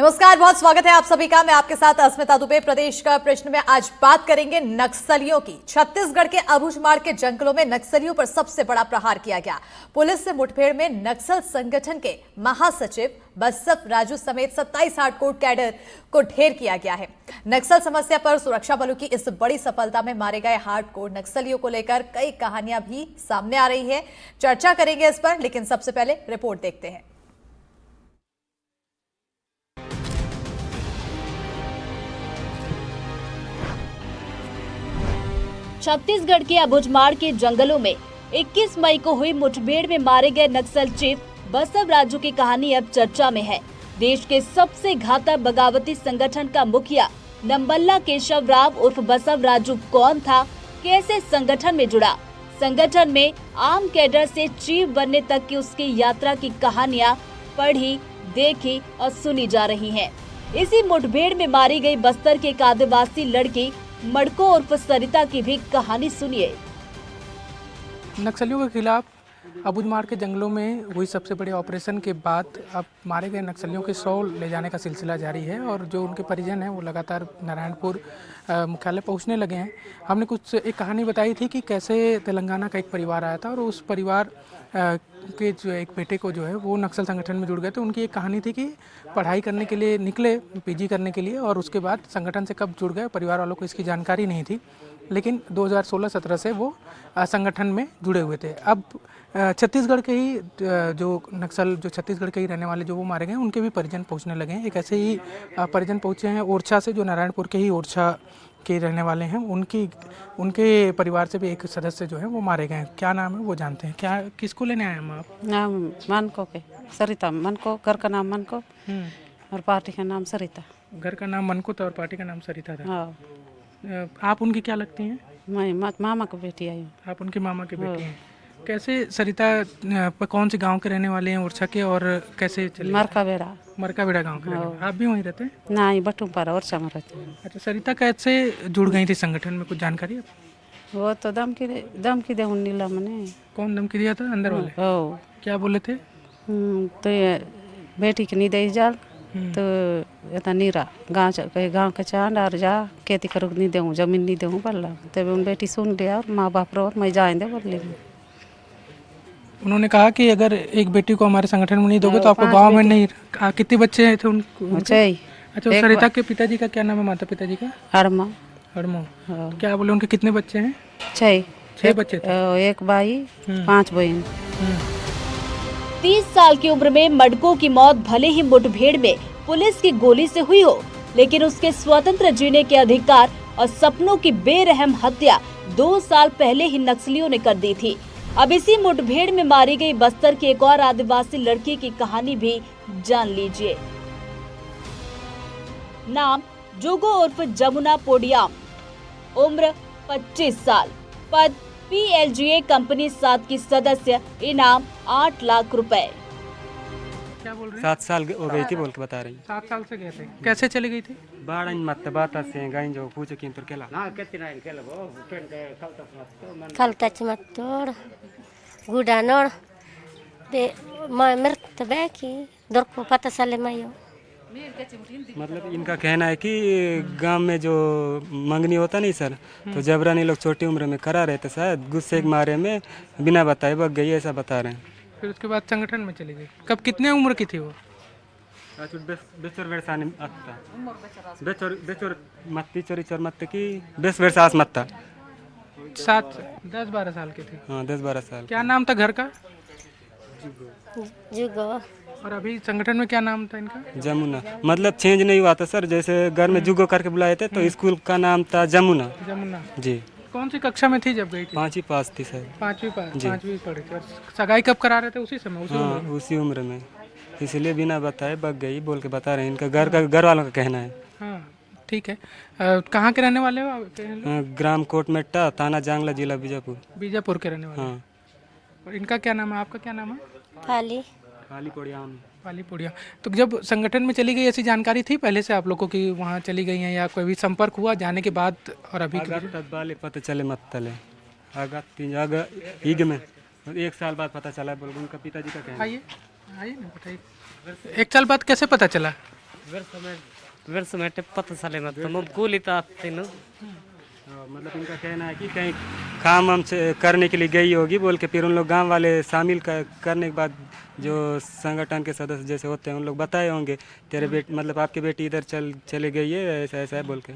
नमस्कार, बहुत स्वागत है आप सभी का। मैं आपके साथ अस्मिता दुबे। प्रदेश का प्रश्न में आज बात करेंगे नक्सलियों की। छत्तीसगढ़ के अबूझमाड़ के जंगलों में नक्सलियों पर सबसे बड़ा प्रहार किया गया। पुलिस से मुठभेड़ में नक्सल संगठन के महासचिव बसव राजू समेत 27 हार्डकोर कैडर को ढेर किया गया है। नक्सल समस्या पर सुरक्षा बलों की इस बड़ी सफलता में मारे गए हार्डकोर नक्सलियों को लेकर कई कहानियां भी सामने आ रही है। चर्चा करेंगे इस पर, लेकिन सबसे पहले रिपोर्ट देखते हैं। छत्तीसगढ़ के अबूझमाड़ के जंगलों में 21 मई को हुई मुठभेड़ में मारे गए नक्सल चीफ बसव राजू की कहानी अब चर्चा में है। देश के सबसे घातक बगावती संगठन का मुखिया नंबल्ला केशव राव उर्फ बसव राजू कौन था, कैसे संगठन में जुड़ा, संगठन में आम कैडर से चीफ बनने तक की उसकी यात्रा की कहानियां पढ़ी, देखी और सुनी जा रही हैं। इसी मुठभेड़ में मारी गई बस्तर की एक आदिवासी लड़की मड़को उर्फ सरिता की भी कहानी सुनिए। नक्सलियों के खिलाफ अबूझमाड़ के जंगलों में हुई सबसे बड़े ऑपरेशन के बाद अब मारे गए नक्सलियों के 100 ले जाने का सिलसिला जारी है और जो उनके परिजन हैं वो लगातार नारायणपुर मुख्यालय पहुंचने लगे हैं। हमने कुछ एक कहानी बताई थी कि कैसे तेलंगाना का एक परिवार आया था और उस परिवार के जो एक बेटे को जो है वो नक्सल संगठन में जुड़ गए। तो उनकी एक कहानी थी कि पढ़ाई करने के लिए निकले, पीजी करने के लिए, और उसके बाद संगठन से कब जुड़ गए परिवार वालों को इसकी जानकारी नहीं थी, लेकिन 2016-17 से वो संगठन में जुड़े हुए थे। अब छत्तीसगढ़ के ही जो छत्तीसगढ़ के ही रहने वाले जो वो मारे गए उनके भी परिजन पहुंचने लगे हैं। एक ऐसे ही परिजन पहुंचे हैं ओरछा से, जो नारायणपुर के ही ओरछा के रहने वाले हैं। उनके परिवार से भी एक सदस्य जो है वो मारे गए हैं। क्या नाम है वो जानते हैं। क्या किसको लेने आए हैं आप? नाम मनको के सरिता मनको, घर का नाम मनको और पार्टी का नाम सरिता। घर का नाम मनको था और पार्टी का नाम सरिता था। हाँ। आप उनकी क्या लगती हैं? मैं मामा की बेटी आई हूँ। आप उनके मामा की बेटी हैं। कैसे सरिता कौन से गांव के रहने वाले हैं ओरछा के, और कैसे चले? मरका बेड़ा गांव के रहने वाले। आप भी वहीं रहते हैं? नहीं, बटू पर ओरछा में रहते हैं। अच्छा, सरिता कैसे जुड़ गई थी संगठन में, कुछ जानकारी है? वो तो दम की दे नीला मने। कौन धमकी दिया था? अंदर वाले? ओ क्या बोले थे? तो ये बेटी की नहीं दे जाल तो ये नीरा गाँव के चांद और जा खेती करो नहीं दूँ, जमीन नहीं दूँ बोला। तब उन बेटी सुन लिया और माँ बाप रो मैं जाएंगे बोल ली। उन्होंने कहा कि अगर एक बेटी को हमारे संगठन में नहीं दोगे तो आपको गांव में नहीं। कितने बच्चे थे उनको? अच्छा, सरिता के पिताजी का क्या नाम है? माता पिताजी का? हड़मो। क्या बोले, उनके कितने बच्चे हैं? 6 बच्चे थे। एक भाई 5 बहन। 30 साल की उम्र में मडको की मौत भले ही मुठभेड़ में पुलिस की गोली से हुई हो, लेकिन उसके स्वतंत्र जीने के अधिकार और सपनों की बेरहम हत्या 2 साल पहले ही नक्सलियों ने कर दी थी। अब इसी मुठभेड़ में मारी गई बस्तर की एक और आदिवासी लड़की की कहानी भी जान लीजिए। नाम जुगो उर्फ जमुना पोडियाम, उम्र 25 साल, पद PLGA कंपनी 7 की सदस्य, इनाम 8 लाख रुपए। क्या बोल रहे हैं? 7 साल हो गई थी बोल के बता रही। 7 साल से गए थे। कैसे चली गई थी? बाड़ा मत बात से गाइन जो पूछो कि तो केला ಕಲ್ತಚ್ಚ ಮತ್ತೋಡ್ ಗುಡಾನೋಡ್ ಬೆ ಮರ್ತ ಬೇಕಿ ದೊರಕು ಪತ ಸಲೆ ಮಯ್ಯೋ। मतलब इनका कहना है कि गांव में जो मंगनी होता नहीं सर, तो जबरानी लोग छोटी उम्र में करा रहे थे, शायद गुस्से के मारे में बिना बताए भाग गई, ऐसा बता रहे हैं। फिर उसके बाद संगठन में चली गई। कब, कितने उम्र की थी वो? बेचोर वर्षानी आता बेचोर मत्ती चोरी चोर मत की 20 वर्ष आस मत था। 10-12 साल की थी। हाँ, 10-12 साल। क्या नाम था घर का? जुगो। और अभी संगठन में क्या नाम था इनका? जमुना। मतलब चेंज नहीं हुआ था सर, जैसे घर में जुगो करके बुलाए थे तो स्कूल का नाम था जमुना जी। कौन सी कक्षा में थी जब गई थी? 5वीं पास थी सर। 5वीं पढ़ी थी। और सगाई कब करा रहे थे? उसी समय, उसी उम्र में, इसलिए बिना बताए बग गई बोल के बता रहे हैं। इनका घर वालों का कहना है। हाँ, ठीक है। कहाँ के रहने वाले हो? ग्राम कोटमेट्टा, थाना जांगला, जिला बीजापुर के रहने वाले। हाँ। और इनका क्या नाम है? आपका क्या नाम है? पाली पुड़िया। तो जब संगठन में चली गई, ऐसी जानकारी थी पहले से आप लोगों की वहाँ चली गई हैं, या कोई भी संपर्क हुआ जाने के बाद? और अभी पता चले मत तले ईग में 1 साल बाद पता चला बोल उनका पिताजी का कहना। आइए ना, बताइए। 1 साल बाद कैसे पता चला? वर्ष पता चले मतलब कूलिता तीनों मतलब इनका कहना है कि कहीं काम हम करने के लिए गई होगी बोल के, फिर उन लोग गांव वाले शामिल करने के बाद जो संगठन के सदस्य जैसे होते हैं उन लोग बताए होंगे तेरे बेटी मतलब आपकी बेटी इधर चले गई है, ऐसा ऐसा है बोल के।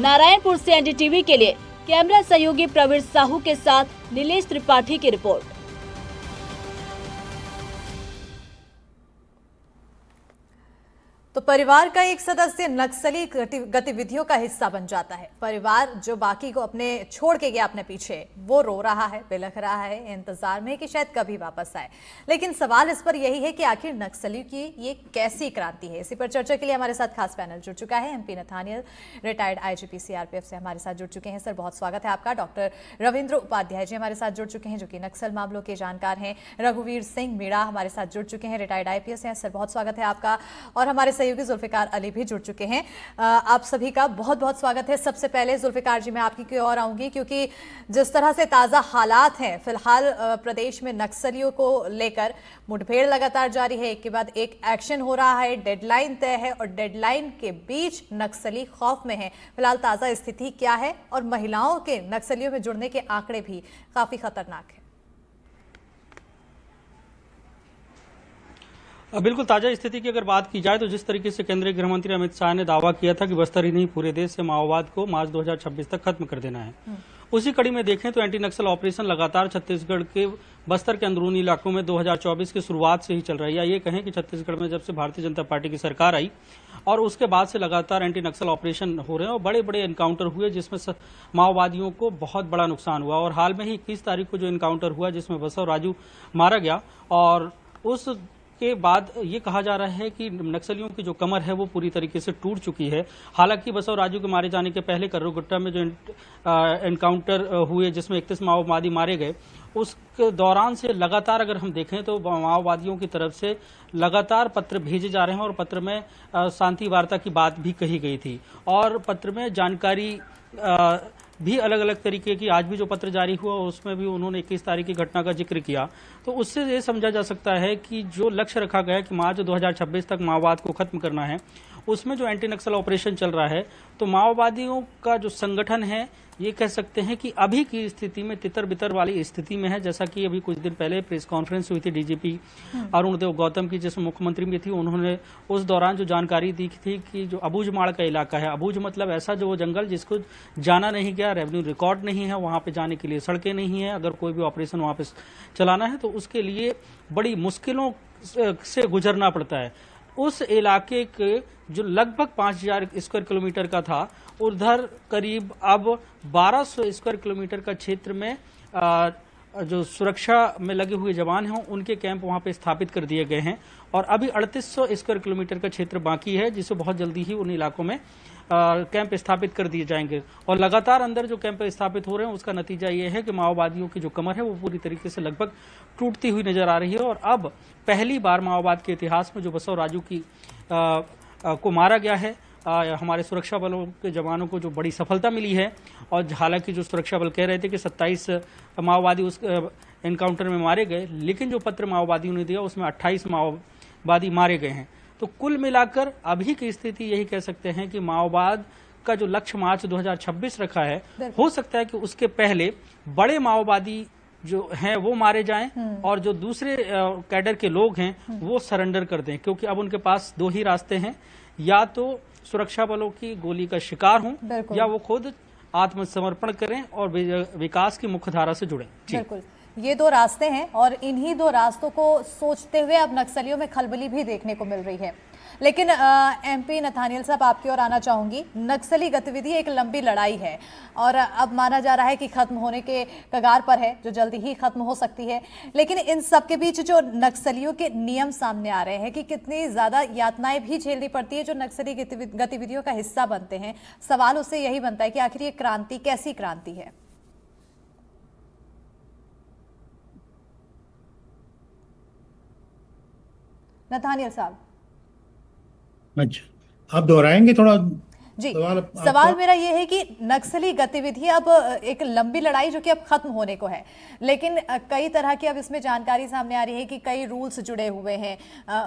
नारायणपुर से एनडीटीवी के लिए कैमरा सहयोगी प्रवीण साहू के साथ नीलेश त्रिपाठी की रिपोर्ट। तो परिवार का एक सदस्य नक्सली गतिविधियों का हिस्सा बन जाता है। परिवार जो बाकी को अपने छोड़ के गया अपने पीछे, वो रो रहा है, बिलख रहा है, इंतजार में कि शायद कभी वापस आए। लेकिन सवाल इस पर यही है कि आखिर नक्सली की ये कैसी क्रांति है। इसी पर चर्चा के लिए हमारे साथ खास पैनल जुड़ चुका है। MP Nathaniel retired IGP CRPF से हमारे साथ जुड़ चुके हैं। सर बहुत स्वागत है आपका। डॉक्टर रविंद्र उपाध्याय जी हमारे साथ जुड़ चुके हैं, जो कि नक्सल मामलों के जानकार हैं। रघुवीर सिंह मीणा हमारे साथ जुड़ चुके हैं, रिटायर्ड आईपीएस हैं। सर बहुत स्वागत है आपका। और हमारे सहयोगी जुल्फिकार अली भी जुड़ चुके हैं। आप सभी का बहुत बहुत स्वागत है। सबसे पहले जुल्फिकार जी मैं आपकी की ओर आऊंगी, क्योंकि जिस तरह से ताजा हालात हैं फिलहाल प्रदेश में नक्सलियों को लेकर मुठभेड़ लगातार जारी है, एक के बाद एक एक्शन हो रहा है, डेडलाइन तय है और डेडलाइन के बीच नक्सली खौफ में है। फिलहाल ताजा स्थिति क्या है और महिलाओं के नक्सलियों में जुड़ने के आंकड़े भी काफी खतरनाक है। बिल्कुल ताजा स्थिति की अगर बात की जाए तो जिस तरीके से केंद्रीय गृह मंत्री अमित शाह ने दावा किया था कि बस्तर ही नहीं पूरे देश से माओवाद को मार्च 2026 तक खत्म कर देना है, उसी कड़ी में देखें तो एंटी नक्सल ऑपरेशन लगातार छत्तीसगढ़ के बस्तर के अंदरूनी इलाकों में 2024 की शुरुआत से ही चल रही है। ये कहें कि छत्तीसगढ़ में जब से भारतीय जनता पार्टी की सरकार आई और उसके बाद से लगातार एंटी नक्सल ऑपरेशन हो रहे हैं और बड़े बड़े एनकाउंटर हुए जिसमें माओवादियों को बहुत बड़ा नुकसान हुआ। और हाल में ही 21 तारीख को जो एनकाउंटर हुआ जिसमें बसव राजू मारा गया, और उस के बाद ये कहा जा रहा है कि नक्सलियों की जो कमर है वो पूरी तरीके से टूट चुकी है। हालांकि बसव राजू के मारे जाने के पहले कर्रुगुट्टा में जो एनकाउंटर हुए जिसमें 31 माओवादी मारे गए, उस दौरान से लगातार अगर हम देखें तो माओवादियों की तरफ से लगातार पत्र भेजे जा रहे हैं और पत्र में शांति वार्ता की बात भी कही गई थी और पत्र में जानकारी भी अलग अलग तरीके की, आज भी जो पत्र जारी हुआ उसमें भी उन्होंने 21 तारीख की घटना का जिक्र किया। तो उससे ये समझा जा सकता है कि जो लक्ष्य रखा गया है कि मार्च 2026 तक माओवाद को खत्म करना है, उसमें जो एंटी नक्सल ऑपरेशन चल रहा है तो माओवादियों का जो संगठन है ये कह सकते हैं कि अभी की स्थिति में तितर बितर वाली स्थिति में है। जैसा कि अभी कुछ दिन पहले प्रेस कॉन्फ्रेंस हुई थी डीजीपी अरुण देव गौतम की, जिसमें मुख्यमंत्री भी थी, उन्होंने उस दौरान जो जानकारी दी थी कि जो अबूझमाड़ का इलाका है, अबूझ मतलब ऐसा जो वो जंगल जिसको जाना नहीं गया, रेवेन्यू रिकॉर्ड नहीं है, वहां पे जाने के लिए सड़कें नहीं है, अगर कोई भी ऑपरेशन वहां पे चलाना है तो उसके लिए बड़ी मुश्किलों से गुजरना पड़ता है। उस इलाके के जो लगभग 5000 स्क्वायर किलोमीटर का था, उधर करीब अब 1200 स्क्वायर किलोमीटर का क्षेत्र में जो सुरक्षा में लगे हुए जवान हैं उनके कैंप वहां पे स्थापित कर दिए गए हैं और अभी 3800 स्क्वायर किलोमीटर का क्षेत्र बाकी है जिसे बहुत जल्दी ही उन इलाकों में कैंप स्थापित कर दिए जाएंगे। और लगातार अंदर जो कैंप स्थापित हो रहे हैं उसका नतीजा ये है कि माओवादियों की जो कमर है वो पूरी तरीके से लगभग टूटती हुई नजर आ रही है। और अब पहली बार माओवाद के इतिहास में जो बसव राजू की को मारा गया है, हमारे सुरक्षा बलों के जवानों को जो बड़ी सफलता मिली है। और हालांकि जो सुरक्षा बल कह रहे थे कि 27 माओवादी उस एनकाउंटर में मारे गए, लेकिन जो पत्र माओवादियों ने दिया उसमें 28 माओवादी मारे गए हैं। तो कुल मिलाकर अभी की स्थिति यही कह सकते हैं कि माओवाद का जो लक्ष्य मार्च 2026 रखा है, हो सकता है कि उसके पहले बड़े माओवादी जो हैं वो मारे जाएं और जो दूसरे कैडर के लोग हैं वो सरेंडर कर दें, क्योंकि अब उनके पास दो ही रास्ते हैं, या तो सुरक्षा बलों की गोली का शिकार हों या वो खुद आत्मसमर्पण करें और विकास की मुख्य धारा से जुड़ें। बिल्कुल, ये दो रास्ते हैं और इन्हीं दो रास्तों को सोचते हुए अब नक्सलियों में खलबली भी देखने को मिल रही है। लेकिन एमपी नथानियल साहब आपकी ओर आना चाहूंगी। नक्सली गतिविधि एक लंबी लड़ाई है और अब माना जा रहा है कि खत्म होने के कगार पर है, जो जल्दी ही खत्म हो सकती है। लेकिन इन सब के बीच जो नक्सलियों के नियम सामने आ रहे हैं कि कितनी ज्यादा यातनाएं भी झेलनी पड़ती है जो नक्सली गतिविधियों का हिस्सा बनते हैं। सवाल उससे यही बनता है कि आखिर ये क्रांति कैसी क्रांति है। नथानियल साहब, अच्छा, आप दोहराएंगे थोड़ा? जी, सवाल सवाल मेरा ये है कि नक्सली गतिविधि अब एक लंबी लड़ाई जो कि अब खत्म होने को है, लेकिन कई तरह की अब इसमें जानकारी सामने आ रही है कि कई रूल्स जुड़े हुए हैं।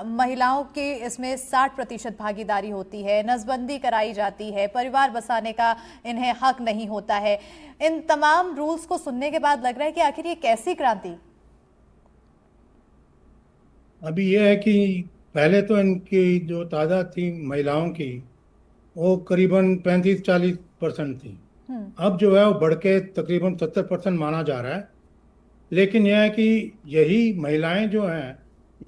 महिलाओं की इसमें 60% भागीदारी होती है, नसबंदी कराई जाती है, परिवार बसाने का इन्हें हक नहीं होता है। इन तमाम रूल्स को सुनने के बाद लग रहा है कि आखिर ये कैसी क्रांति? अभी ये है कि पहले तो इनकी जो तादाद थी महिलाओं की वो करीबन 35-40% थी। अब जो है वो बढ़ के तकरीबन 70% माना जा रहा है। लेकिन यह है कि यही महिलाएं जो हैं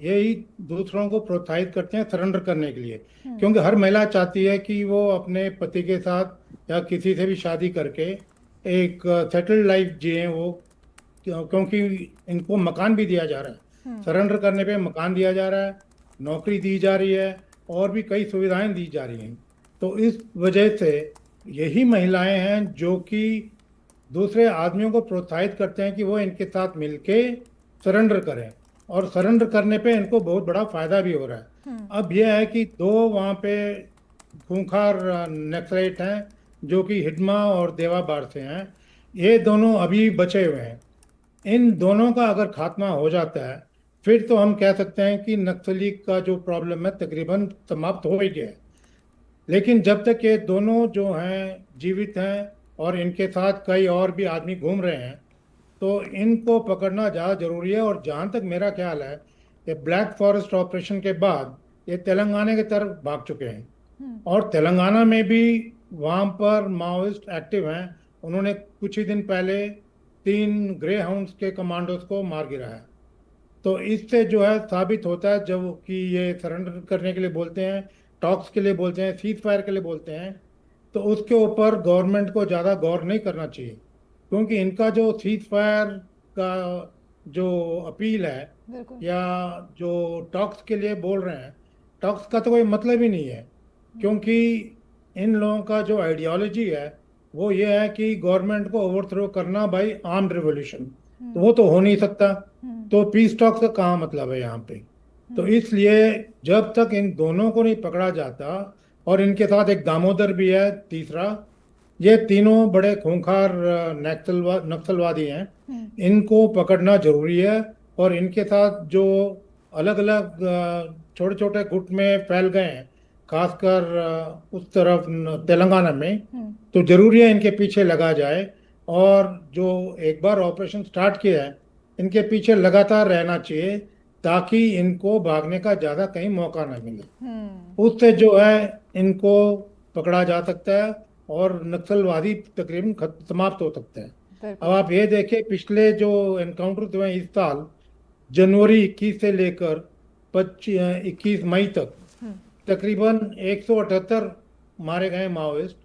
यही दूसरों को प्रोत्साहित करते हैं सरेंडर करने के लिए, क्योंकि हर महिला चाहती है कि वो अपने पति के साथ या किसी से भी शादी करके एक सेटल्ड लाइफ जिए वो, क्योंकि इनको मकान भी दिया जा रहा है, सरेंडर करने पे मकान दिया जा रहा है, नौकरी दी जा रही है और भी कई सुविधाएं दी जा रही हैं। तो इस वजह से यही महिलाएं हैं जो कि दूसरे आदमियों को प्रोत्साहित करते हैं कि वो इनके साथ मिलके सरेंडर करें, और सरेंडर करने पे इनको बहुत बड़ा फायदा भी हो रहा है। अब यह है कि दो वहाँ पे खूंखार नक्सलाइट हैं जो कि हिडमा और देवाबार से हैं, ये दोनों अभी बचे हुए हैं। इन दोनों का अगर खात्मा हो जाता है फिर तो हम कह सकते हैं कि नक्सली का जो प्रॉब्लम है तकरीबन समाप्त हो ही गया है। लेकिन जब तक ये दोनों जो हैं जीवित हैं और इनके साथ कई और भी आदमी घूम रहे हैं तो इनको पकड़ना ज़्यादा ज़रूरी है। और जहाँ तक मेरा ख्याल है ये ब्लैक फॉरेस्ट ऑपरेशन के बाद ये तेलंगाना की तरफ भाग चुके हैं और तेलंगाना में भी वहाँ पर माओइस्ट एक्टिव हैं। उन्होंने कुछ ही दिन पहले 3 ग्रे हाउंड्स के कमांडोज को मार गिराया है। तो इससे जो है साबित होता है जब कि ये सरेंडर करने के लिए बोलते हैं, टॉक्स के लिए बोलते हैं, सीज फायर के लिए बोलते हैं, तो उसके ऊपर गवर्नमेंट को ज़्यादा गौर नहीं करना चाहिए, क्योंकि इनका जो सीज फायर का जो अपील है या जो टॉक्स के लिए बोल रहे हैं, टॉक्स का तो कोई मतलब ही नहीं है, क्योंकि इन लोगों का जो आइडियोलॉजी है वो ये है कि गवर्नमेंट को ओवरथ्रो करना बाय आर्म्ड रिवॉल्यूशन, तो वो तो हो नहीं सकता। तो पीस टॉक्स का कहाँ मतलब है यहाँ पे। तो इसलिए जब तक इन दोनों को नहीं पकड़ा जाता, और इनके साथ एक दामोदर भी है तीसरा, ये तीनों बड़े खूंखार नक्सलवादी हैं, इनको पकड़ना जरूरी है। और इनके साथ जो अलग अलग छोटे छोटे गुट में फैल गए हैं खासकर उस तरफ तेलंगाना में, तो जरूरी है इनके पीछे लगा जाए। और जो एक बार ऑपरेशन स्टार्ट किया है इनके पीछे लगातार रहना चाहिए ताकि इनको भागने का ज़्यादा कहीं मौका न मिले। उससे जो है इनको पकड़ा जा सकता है और नक्सलवादी तकरीबन समाप्त हो सकते हैं। अब आप ये देखिए पिछले जो एनकाउंटर हुए इस साल जनवरी 21 से लेकर 21 मई तक तकरीबन 178 मारे गए माओइस्ट,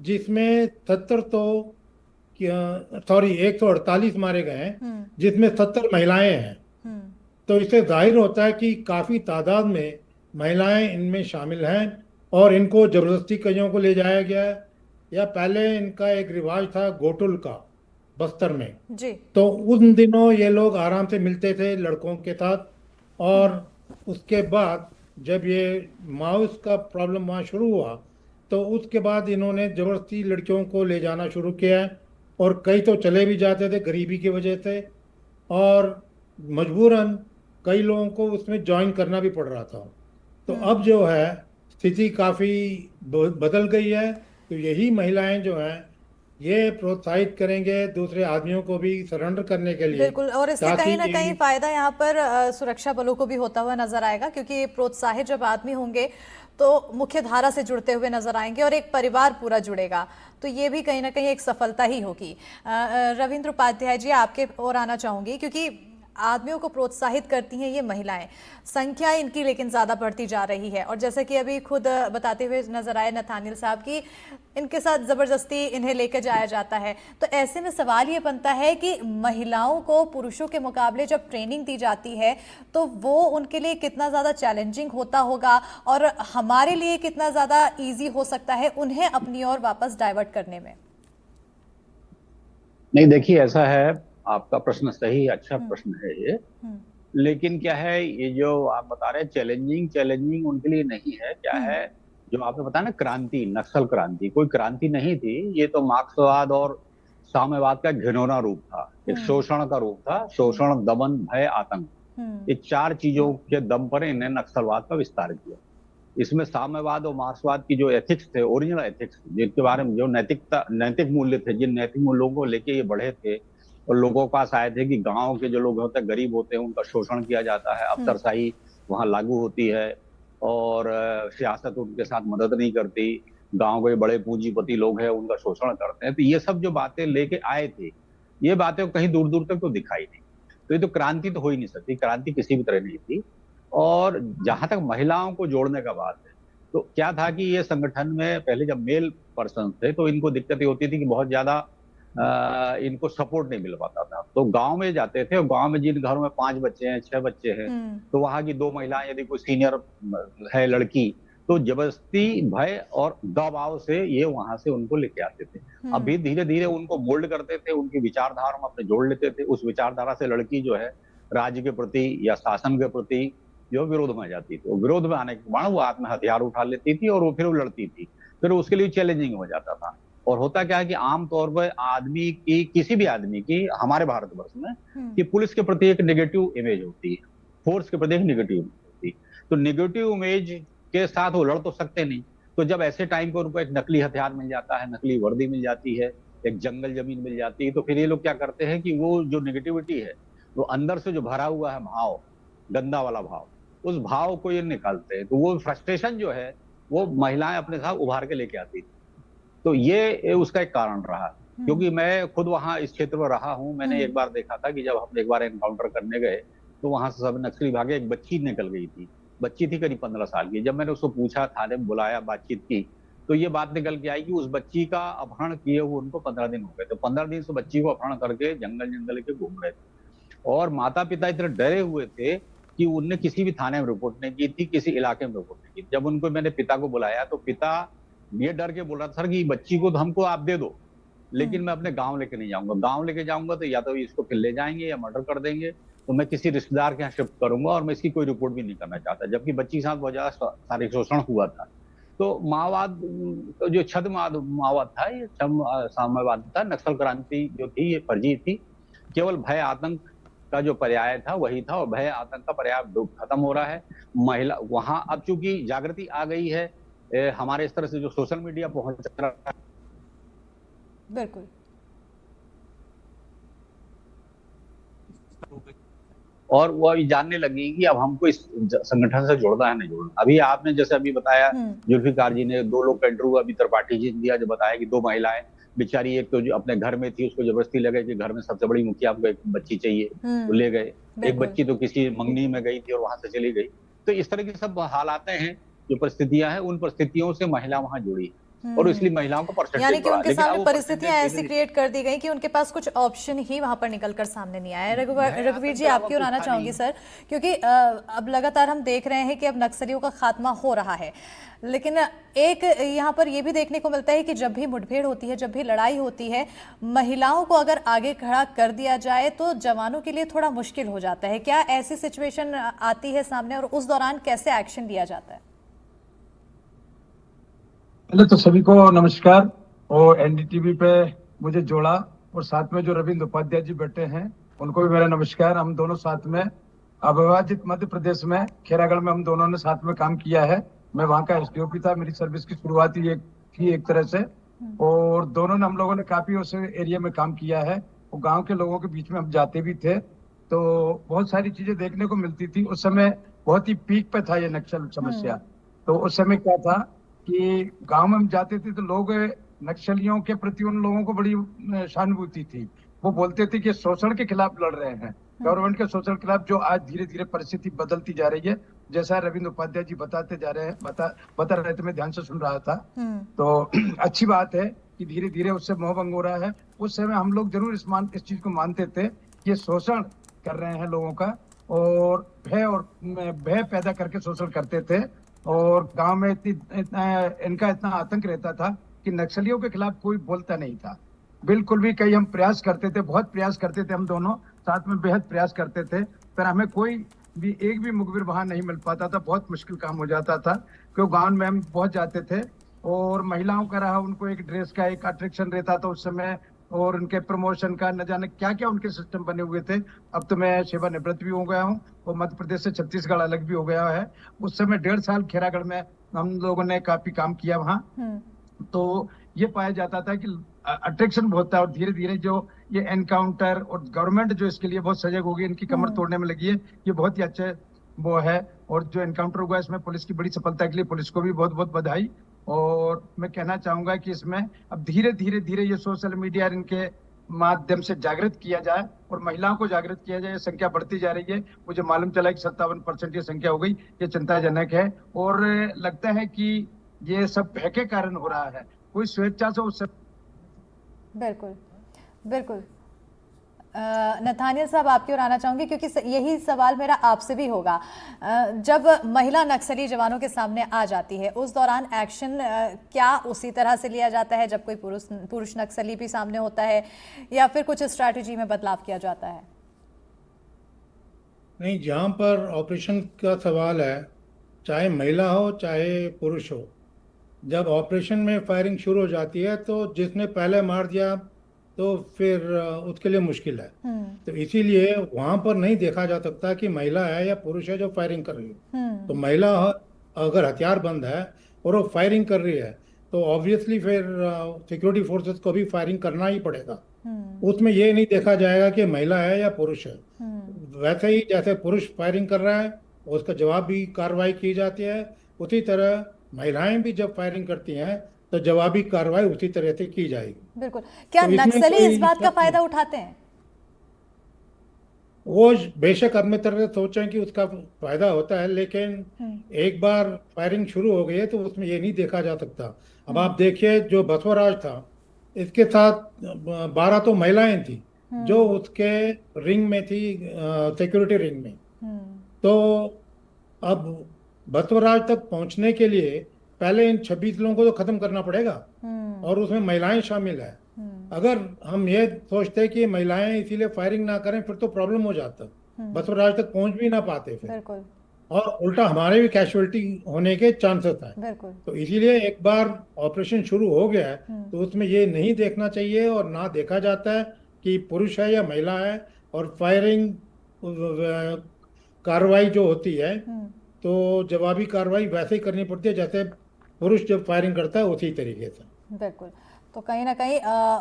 जिसमें 148 मारे गए हैं, जिसमें 70 महिलाएं हैं। तो इससे जाहिर होता है कि काफ़ी तादाद में महिलाएं इनमें शामिल हैं और इनको ज़बरदस्ती कईयों को ले जाया गया है। या पहले इनका एक रिवाज था गोटुल का बस्तर में जी। तो उन दिनों ये लोग आराम से मिलते थे लड़कों के साथ, और उसके बाद जब ये माओइस्ट का प्रॉब्लम वहाँ शुरू हुआ तो उसके बाद इन्होंने ज़बरदस्ती लड़कियों को ले जाना शुरू किया है, और कई तो चले भी जाते थे गरीबी की वजह से, और मजबूरन कई लोगों को उसमें ज्वाइन करना भी पड़ रहा था। तो अब जो है स्थिति काफ़ी बदल गई है। तो यही महिलाएं जो हैं ये प्रोत्साहित करेंगे दूसरे आदमियों को भी सरेंडर करने के लिए। बिल्कुल, और इससे कहीं ना कहीं फायदा यहाँ पर सुरक्षा बलों को भी होता हुआ नजर आएगा, क्योंकि प्रोत्साहित जब आदमी होंगे तो मुख्य धारा से जुड़ते हुए नजर आएंगे और एक परिवार पूरा जुड़ेगा, तो ये भी कहीं ना कहीं एक सफलता ही होगी। रविंद्र उपाध्याय जी, आपके ओर आना चाहूंगी, क्योंकि आदमियों को प्रोत्साहित करती हैं ये महिलाएं, संख्या इनकी लेकिन ज़्यादा बढ़ती जा रही है। और जैसे कि अभी खुद बताते हुए नजर आए नथानियल साहब की इनके साथ ज़बरदस्ती इन्हें लेकर जाया जाता है, तो ऐसे में सवाल ये बनता है कि महिलाओं को पुरुषों के मुकाबले जब ट्रेनिंग दी जाती है तो वो उनके लिए कितना ज़्यादा चैलेंजिंग होता होगा और हमारे लिए कितना ज़्यादा ईजी हो सकता है उन्हें अपनी ओर वापस डाइवर्ट करने में। नहीं, देखिए ऐसा है, आपका प्रश्न सही, अच्छा प्रश्न है ये। लेकिन क्या है, ये जो आप बता रहे हैं चैलेंजिंग उनके लिए नहीं है। क्या है जो आपने बताया ना क्रांति, नक्सल क्रांति, कोई क्रांति नहीं थी। ये तो मार्क्सवाद और साम्यवाद का घिनौना रूप था, एक शोषण का रूप था। शोषण, दमन, भय, आतंक, ये 4 चीजों के दम पर इन्हें नक्सलवाद का विस्तार किया। इसमें साम्यवाद और मार्क्सवाद की जो एथिक्स थे, ओरिजिनल एथिक्स, जिनके बारे में जो नैतिक मूल्य थे, जिन नैतिक मूल्यों को लेके ये बढ़े थे और लोगों के पास आए थे कि गांव के जो लोग होते हैं, गरीब होते हैं, उनका शोषण किया जाता है, अफसरशाही वहां लागू होती है और सियासत उनके साथ मदद नहीं करती, गांव के बड़े पूंजीपति लोग हैं उनका शोषण करते हैं। तो ये सब जो बातें लेके आए थे, ये बातें कहीं दूर दूर तक तो दिखाई नहीं। तो ये तो क्रांति तो हो ही नहीं सकती, क्रांति किसी भी तरह नहीं थी। और जहां तक महिलाओं को जोड़ने का बात है, तो क्या था कि ये संगठन में पहले जब मेल पर्सन थे तो इनको दिक्कत ये होती थी कि बहुत ज्यादा इनको सपोर्ट नहीं मिल पाता था। तो गांव में जाते थे और गांव में जिन घरों में 5 बच्चे हैं, 6 बच्चे हैं, तो वहां की 2 महिलाएं, यदि कोई सीनियर है लड़की, तो जबरदस्ती, भय और दबाव से ये वहां से उनको लेके आते थे। अभी धीरे धीरे उनको मोल्ड करते थे, उनकी विचारधारा में अपने जोड़ लेते थे। उस विचारधारा से लड़की जो है राज्य के प्रति या शासन के प्रति जो विरोध में आ जाती थी, विरोध में आने के बाद वो हाथ में हथियार उठा लेती थी और वो फिर लड़ती थी। फिर उसके लिए चैलेंजिंग हो जाता था। और होता क्या है कि आमतौर पर आदमी की, किसी भी आदमी की हमारे भारतवर्ष में, कि पुलिस के प्रति एक नेगेटिव इमेज होती है, फोर्स के प्रति एक नेगेटिव इमेज होती है। तो नेगेटिव इमेज के साथ वो लड़ तो सकते नहीं। तो जब ऐसे टाइम पर उनको एक नकली हथियार मिल जाता है, नकली वर्दी मिल जाती है, एक जंगल जमीन मिल जाती है, तो फिर ये लोग क्या करते हैं कि वो जो नेगेटिविटी है, वो अंदर से जो भरा हुआ है भाव, गंदा वाला भाव, उस भाव को ये निकालते हैं। तो वो फ्रस्ट्रेशन जो है वो महिलाएं अपने साथ उभार के लेके आती थी। तो ये उसका एक कारण रहा, क्योंकि मैं खुद वहां इस क्षेत्र में रहा हूं। मैंने एक बार देखा था कि जब हम एक बार एनकाउंटर करने गए तो वहां से सब नक्सली भागे, एक बच्ची निकल गई थी। बच्ची थी करीब 15 साल की। जब मैंने उसको पूछा, थाने में बुलाया, बातचीत की, तो ये बात निकल के आई कि उस बच्ची का अपहरण किए हुए उनको 15 दिन हो गए। तो 15 दिन से बच्ची को अपहरण करके जंगल के घूम रहे थे। और माता पिता इतने डरे हुए थे कि उनने किसी भी थाने में रिपोर्ट नहीं की थी, किसी इलाके में रिपोर्ट नहीं की। जब उनको मैंने पिता को बुलाया तो पिता ये डर के बोल रहा था, सर कि बच्ची को तो हमको आप दे दो, लेकिन मैं अपने गांव लेके नहीं जाऊंगा। गांव लेके जाऊंगा तो या तो इसको फिर ले जाएंगे या मर्डर कर देंगे, तो मैं किसी रिश्तेदार के यहाँ शिफ्ट करूंगा और मैं इसकी कोई रिपोर्ट भी नहीं करना चाहता। जबकि बच्ची के साथ बहुत ज्यादा शारीरिक शोषण हुआ था। तो माओवाद, जो छद्म माओवाद था, ये साम्यवाद था, नक्सल क्रांति जो थी ये फर्जी थी। केवल भय आतंक का जो पर्याय था वही था, और भय आतंक का पर्याय खत्म हो रहा है। महिला वहां अब चूंकि जागृति आ गई है, हमारे इस तरह से जो सोशल मीडिया पहुंच रहा है, बिल्कुल, और वो अभी जानने लगी कि अब हमको इस संगठन से जोड़ना है, नहीं जोड़ना। अभी आपने जैसे अभी बताया, जुल्फिकार जी ने 2 लोग का इंटरव्यू अभी त्रिपाठी जी ने दिया, जो बताया कि 2 महिलाएं बेचारी, एक तो जो अपने घर में थी, उसको जबरदस्ती लगे कि घर में सबसे बड़ी मुखिया आपको एक बच्ची चाहिए, तो ले गए। एक बच्ची तो किसी मंगनी में गई थी और वहां से चली गई। तो इस तरह की सब हालातें हैं, जो परिस्थितियां हैं, उन परिस्थितियों से महिला वहां जुड़ी और इसलिए महिलाओं को परसेंटेज, यानी कि उनके सामने परिस्थितियां ऐसी क्रिएट कर दी गई कि उनके पास कुछ ऑप्शन ही वहां पर निकलकर सामने नहीं आया। रघुवीर जी, आपकी ओर आना चाहूंगी सर, क्योंकि अब लगातार हम देख रहे हैं कि अब नक्सलियों का खात्मा हो रहा है, लेकिन एक यहाँ पर यह भी देखने को मिलता है कि जब भी मुठभेड़ होती है, जब भी लड़ाई होती है, महिलाओं को अगर आगे खड़ा कर दिया जाए तो जवानों के लिए थोड़ा मुश्किल हो जाता है। क्या ऐसी सिचुएशन आती है सामने और उस दौरान कैसे एक्शन लिया जाता है? पहले तो सभी को नमस्कार, और एनडीटीवी पे मुझे जोड़ा, और साथ में जो रविंद्र उपाध्याय जी बैठे हैं उनको भी मेरा नमस्कार। हम दोनों साथ में अविभाजित मध्य प्रदेश में खेरागढ़ में हम दोनों ने साथ में काम किया है। मैं वहाँ का एसडीओपी था, मेरी सर्विस की शुरुआत ही एक तरह से, और दोनों ने हम लोगों ने काफी उस एरिया में काम किया है। वो गाँव के लोगों के बीच में हम जाते भी थे, तो बहुत सारी चीजें देखने को मिलती थी। उस समय बहुत ही पीक पे था ये नक्सल समस्या। तो उस समय क्या था कि गांव में हम जाते थे तो लोग नक्सलियों के प्रति उन लोगों को बड़ी सहानुभूति थी। वो बोलते थे कि शोषण के खिलाफ लड़ रहे हैं, गवर्नमेंट के शोषण के खिलाफ, जो आज धीरे धीरे परिस्थिति बदलती जा रही है। जैसा रविंद्र उपाध्याय जी बताते जा रहे हैं, बता रहे थे, मैं ध्यान से सुन रहा था। तो अच्छी बात है कि धीरे धीरे उससे मोहभंग हो रहा है। उस समय हम लोग जरूर इस चीज को मानते थे कि ये शोषण कर रहे हैं लोगों का, और भय पैदा करके शोषण करते थे। और गांव में इनका इतना आतंक रहता था कि नक्सलियों के खिलाफ कोई बोलता नहीं था, बिल्कुल भी। हम प्रयास करते थे, बहुत प्रयास करते थे, हम दोनों साथ में बेहद प्रयास करते थे, पर हमें कोई भी एक भी मुखबिर वहां नहीं मिल पाता था, बहुत मुश्किल काम हो जाता था, क्योंकि गांव में हम पहुंच जाते थे और महिलाओं का रहा, उनको एक ड्रेस का एक अट्रैक्शन रहता था उस समय, और उनके प्रमोशन का न जाने क्या क्या उनके सिस्टम बने हुए थे। अब तो मैं सेवानिवृत्त भी हो गया हूँ और मध्य प्रदेश से छत्तीसगढ़ अलग भी हो गया है। उस समय 1.5 साल खेरागढ़ में हम लोगों ने काफी काम किया वहाँ। तो ये पाया जाता था कि अट्रैक्शन बहुत था, और धीरे धीरे जो ये एनकाउंटर, और गवर्नमेंट जो इसके लिए बहुत सजग होगी, इनकी कमर तोड़ने में लगी है, ये बहुत ही अच्छे वो है। और जो एनकाउंटर हुआ इसमें पुलिस की बड़ी सफलता के लिए पुलिस को भी बहुत बहुत बधाई। और मैं कहना चाहूंगा कि इसमें अब धीरे धीरे ये सोशल मीडिया इनके माध्यम से जागृत किया जाए और महिलाओं को जागृत किया जाए। संख्या बढ़ती जा रही है, मुझे मालूम चला कि 57% ये संख्या हो गई, ये चिंताजनक है। और लगता है कि ये सब भय के कारण हो रहा है, कोई स्वेच्छा से उस बिल्कुल बिल्कुल। नथानियल साहब, आपकी ओर आना चाहूंगी क्योंकि यही सवाल मेरा आपसे भी होगा। जब महिला नक्सली जवानों के सामने आ जाती है, उस दौरान एक्शन क्या उसी तरह से लिया जाता है जब कोई पुरुष नक्सली भी सामने होता है, या फिर कुछ स्ट्रैटेजी में बदलाव किया जाता है? नहीं, जहाँ पर ऑपरेशन का सवाल है, चाहे महिला हो चाहे पुरुष हो, जब ऑपरेशन में फायरिंग शुरू हो जाती है तो जिसने पहले मार दिया तो फिर उसके लिए मुश्किल है। तो इसीलिए वहां पर नहीं देखा जा सकता कि महिला है या पुरुष है जो फायरिंग कर रही है। तो महिला अगर हथियारबंद है और वो फायरिंग कर रही है तो ऑब्वियसली फिर सिक्योरिटी फोर्सेस को भी फायरिंग करना ही पड़ेगा। उसमें ये नहीं देखा जाएगा कि महिला है या पुरुष है। वैसे ही जैसे पुरुष फायरिंग कर रहा है उसका जवाब भी कार्रवाई की जाती है, उसी तरह महिलाएं भी जब फायरिंग करती हैं तो जवाबी कार्रवाई उसी तरह से की जाएगी। बिल्कुल। क्या तो नक्सली इस बात का फायदा उठाते हैं? वो बेशक अपने तरह से सोचें कि उसका फायदा होता है, लेकिन एक बार फायरिंग शुरू हो गई है तो उसमें ये नहीं देखा जा सकता। अब आप देखिए, जो बसवराज था इसके साथ 12 तो महिलाएं थी जो उसके रिंग में थी, सिक्योरिटी रिंग में। तो अब बसवराज तक पहुंचने के लिए पहले इन 26 लोगों को तो खत्म करना पड़ेगा, और उसमें महिलाएं शामिल है। अगर हम ये सोचते कि महिलाएं इसीलिए फायरिंग ना करें फिर तो प्रॉब्लम हो जाता, बसवराज तक पहुंच भी ना पाते फिर, और उल्टा हमारे भी कैजुअलिटी होने के चांसेस है। तो इसीलिए एक बार ऑपरेशन शुरू हो गया है तो उसमें ये नहीं देखना चाहिए और ना देखा जाता है कि पुरुष है या महिला है। और फायरिंग कार्रवाई जो होती है तो जवाबी कार्रवाई वैसे ही करनी पड़ती है जैसे पुरुष जब फायरिंग करता है उसी तरीके से। बिल्कुल। तो कहीं ना कहीं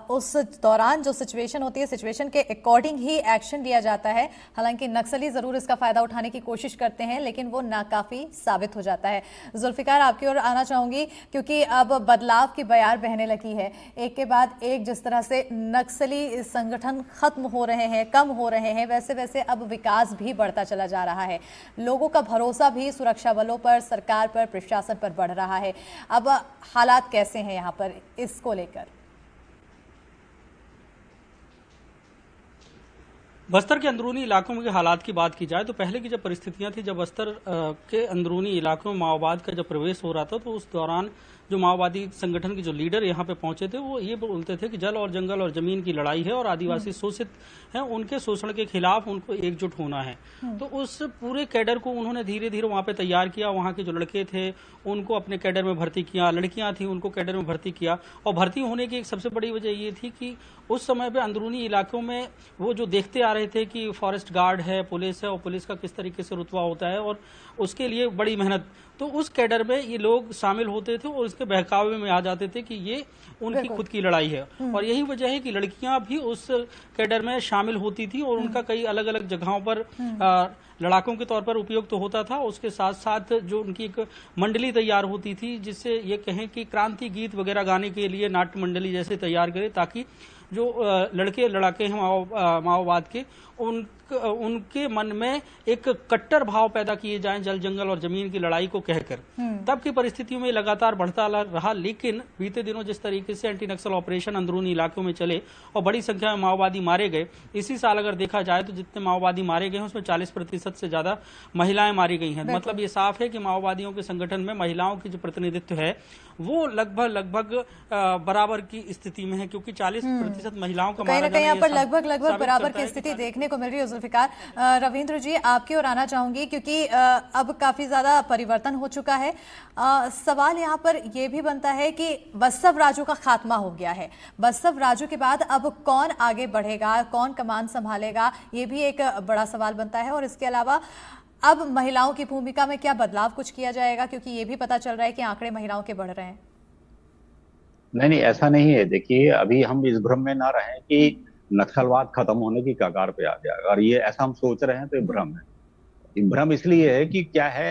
उस दौरान जो सिचुएशन होती है, सिचुएशन के अकॉर्डिंग ही एक्शन लिया जाता है। हालांकि नक्सली जरूर इसका फायदा उठाने की कोशिश करते हैं, लेकिन वो नाकाफी साबित हो जाता है। जुल्फिकार, आपकी ओर आना चाहूंगी क्योंकि अब बदलाव की बयार बहने लगी है। एक के बाद एक जिस तरह से नक्सली संगठन खत्म हो रहे हैं, कम हो रहे हैं, वैसे वैसे अब विकास भी बढ़ता चला जा रहा है। लोगों का भरोसा भी सुरक्षा बलों पर, सरकार पर, प्रशासन पर बढ़ रहा है। अब हालात कैसे हैं यहाँ पर इसको लेकर? बस्तर के अंदरूनी इलाकों में हालात की बात की जाए तो पहले की जब परिस्थितियां थी, जब बस्तर के अंदरूनी इलाकों में माओवाद का जब प्रवेश हो रहा था तो उस दौरान जो माओवादी संगठन के जो लीडर यहाँ पे पहुंचे थे वो ये बोलते थे कि जल और जंगल और जमीन की लड़ाई है और आदिवासी शोषित हैं, उनके शोषण के खिलाफ उनको एकजुट होना है। तो उस पूरे कैडर को उन्होंने धीरे धीरे वहाँ पे तैयार किया। वहाँ के जो लड़के थे उनको अपने कैडर में भर्ती किया, लड़कियां थी उनको कैडर में भर्ती किया। और भर्ती होने की एक सबसे बड़ी वजह ये थी कि उस समय पे अंदरूनी इलाकों में वो जो देखते आ रहे थे कि फॉरेस्ट गार्ड है, पुलिस है, और पुलिस का किस तरीके से रुतबा होता है और उसके लिए बड़ी मेहनत, तो उस कैडर में ये लोग शामिल होते थे और इसके बहकावे में आ जाते थे कि ये उनकी खुद की लड़ाई है। और यही वजह है कि लड़कियां भी उस कैडर में शामिल होती थी और उनका कई अलग अलग जगहों पर लड़ाकों के तौर पर उपयोग तो होता था। उसके साथ साथ जो उनकी एक मंडली तैयार होती थी, जिससे ये कहें कि क्रांति गीत वगैरह गाने के लिए नाट्य मंडली जैसे तैयार करे, ताकि जो लड़के लड़ाके हैं माओवाद के, उनके मन में एक कट्टर भाव पैदा किए जाएं जल जंगल और जमीन की लड़ाई को कहकर। तब की परिस्थितियों में लगातार बढ़ता रहा, लेकिन बीते दिनों जिस तरीके से एंटी नक्सल ऑपरेशन अंदरूनी इलाकों में चले और बड़ी संख्या में माओवादी मारे गए, इसी साल अगर देखा जाए तो जितने माओवादी मारे गए उसमें 40% से ज्यादा महिलाएं मारी गई हैं। मतलब ये साफ है कि माओवादियों के संगठन में महिलाओं की जो प्रतिनिधित्व है वो लगभग बराबर की स्थिति में है, क्योंकि 40% महिलाओं का कहीं ना कहीं यहाँ पर लगभग बराबर की स्थिति देखने को मिल रही है। जुल्फिकार। रविंद्र जी, आपकी ओर आना चाहूंगी क्योंकि अब काफी ज्यादा परिवर्तन हो चुका है। सवाल यहाँ पर यह भी बनता है कि बसव राजू का खात्मा हो गया है। बसव राजू के बाद अब कौन आगे बढ़ेगा, कौन कमान संभालेगा, ये भी एक बड़ा सवाल बनता है। और इसके अलावा अब महिलाओं की भूमिका में क्या बदलाव कुछ किया जाएगा, क्योंकि ये भी पता चल रहा है कि आंकड़े महिलाओं के बढ़ रहे हैं। नहीं, ऐसा नहीं है। देखिए, अभी हम इस भ्रम में ना रहें कि नक्सलवाद खत्म होने की कगार पे आ गया। अगर ये ऐसा हम सोच रहे हैं तो ये भ्रम है। ये भ्रम इसलिए है कि क्या है,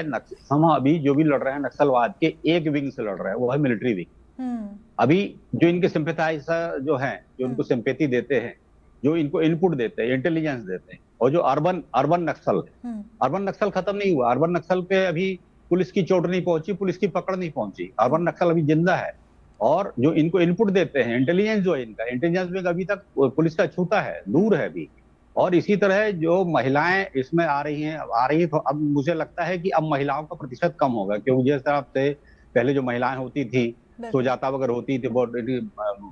हम अभी जो भी लड़ रहे हैं नक्सलवाद के एक विंग से लड़ रहे हैं, वो है मिलिट्री विंग। अभी जो इनके सिंपैथाइजर जो हैं, जो इनको सिंपैथी देते हैं, जो इनको इनपुट देते हैं, इंटेलिजेंस देते हैं, और जो अर्बन नक्सल है, अर्बन नक्सल खत्म नहीं हुआ। अर्बन नक्सल पे अभी पुलिस की चोट नहीं पहुंची, पुलिस की पकड़ नहीं पहुंची। अर्बन नक्सल अभी जिंदा है। और जो इनको इनपुट देते हैं, इंटेलिजेंस जो है इनका, इंटेलिजेंस में अभी तक पुलिस का छूता है, दूर है अभी। और इसी तरह जो महिलाएं इसमें आ रही हैं, तो अब मुझे लगता है कि अब महिलाओं का प्रतिशत कम होगा, क्योंकि जिस तरह से पहले जो महिलाएं होती थी, सुजाता वगैरह होती थी, बहुत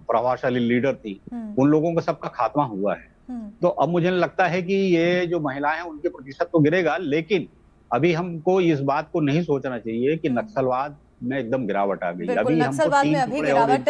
प्रभावशाली लीडर थी, उन लोगों का सबका खात्मा हुआ है। तो अब मुझे लगता है कि ये जो महिलाएं हैं उनके प्रतिशत तो गिरेगा, लेकिन अभी हमको इस बात को नहीं सोचना चाहिए कि नक्सलवाद में एकदम गिरावट आ गई। बिल्कुल, नक्सलवाद में अभी गिरावट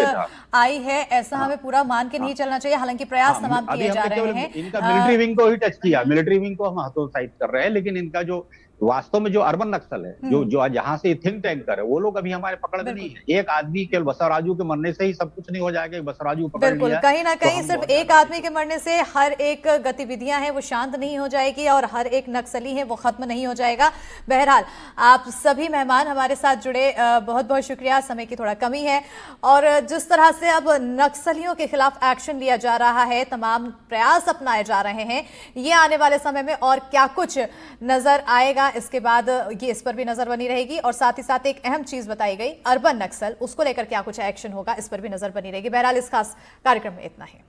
आई है, ऐसा हमें पूरा मान के नहीं चलना चाहिए। हालांकि प्रयास तमाम किए जा रहे हैं। इनका मिलिट्री विंग को ही टच किया, मिलिट्री विंग को हम हतोत्साहित कर रहे हैं, लेकिन इनका जो वास्तव में जो अर्बन नक्सल है, जो जहां से थिंक टैंक है, वो लोग अभी हमारे पकड़ में नहीं है। एक आदमी केवल बसव राजू के मरने से ही सब कुछ नहीं हो जाएगा। बसव राजू पकड़ बिल्कुल, लिया, कहीं ना कहीं सिर्फ एक आदमी के मरने से हर एक गतिविधियां हैं वो शांत नहीं हो जाएगी और हर एक नक्सली है वो खत्म नहीं हो जाएगा। बहरहाल, आप सभी मेहमान हमारे साथ जुड़े, बहुत बहुत शुक्रिया। समय की थोड़ा कमी है और जिस तरह से अब नक्सलियों के खिलाफ एक्शन लिया जा रहा है, तमाम प्रयास अपनाए जा रहे हैं, ये आने वाले समय में और क्या कुछ नजर आएगा, इसके बाद ये इस पर भी नजर बनी रहेगी। और साथ ही साथ एक अहम चीज बताई गई, अर्बन नक्सल, उसको लेकर क्या कुछ एक्शन होगा, इस पर भी नजर बनी रहेगी। बहरहाल, इस खास कार्यक्रम में इतना ही।